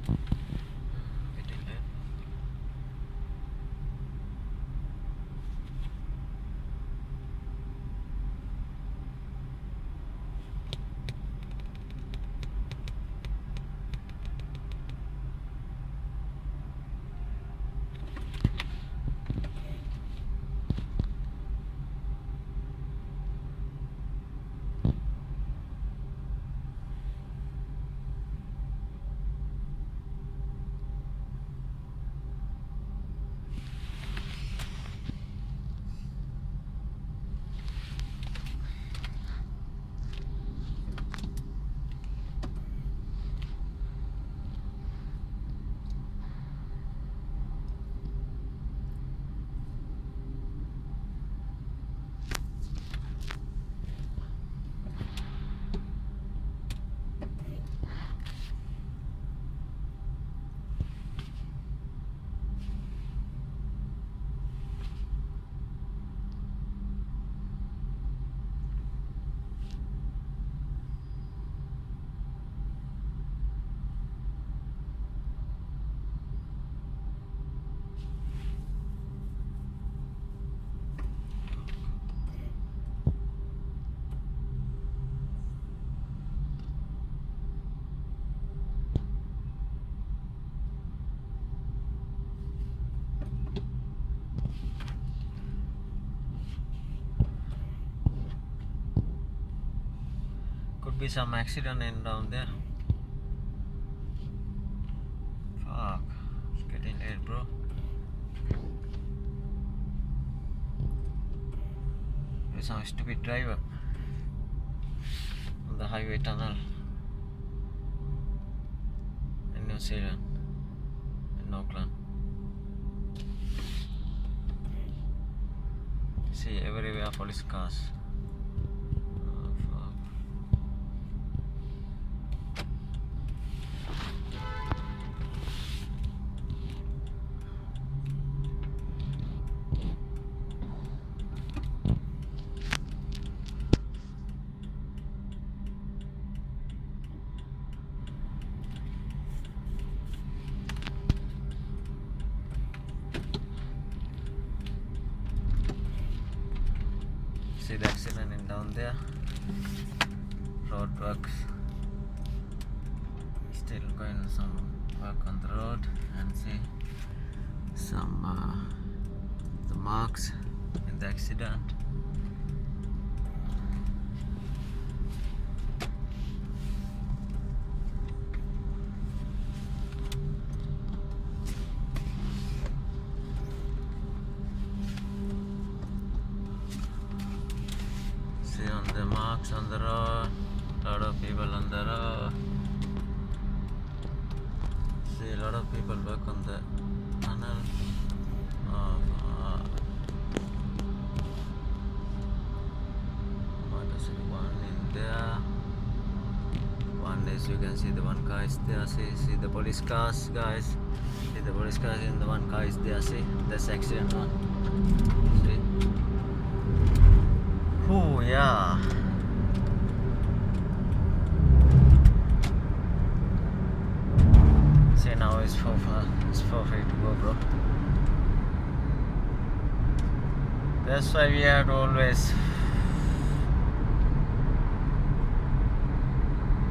Getting late. Could be some accident in down there. Fuck. It's getting late, bro. There's some stupid driver on the highway tunnel in New Zealand, in Auckland. See, everywhere police cars. Oh, fuck. See the accident in down there. Road works. Still going some work on the road, and see some the marks in the accident. See on the marks on the road, lot of people on the road. See a lot of people work on the tunnel. Oh, fuck. What is it? One in there. One is, you can see the one car is there. See the police cars, guys. See the police cars, and the one car is there. See, that's accident one. See. Oh yeah. See, now it's for free to go, bro. That's why we have to always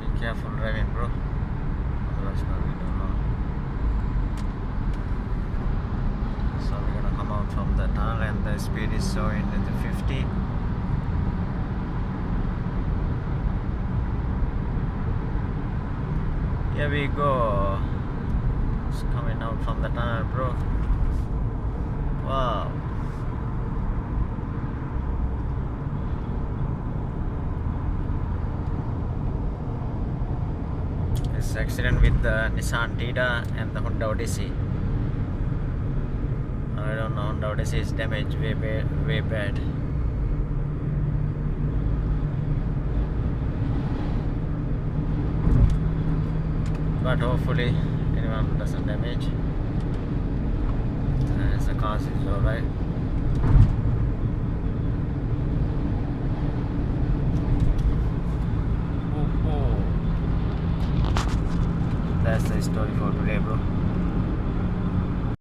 be careful driving, bro. Otherwise, no, we don't know. So we're gonna come out from the tunnel, and the speed is showing at the 50. Here we go. It's coming out from the tunnel, bro. Wow. This accident with the Nissan Tida and the Honda Odyssey. I don't know, Honda Odyssey is damaged way bad. But hopefully anyone doesn't damage. As the car is alright. That's the the story for today, bro.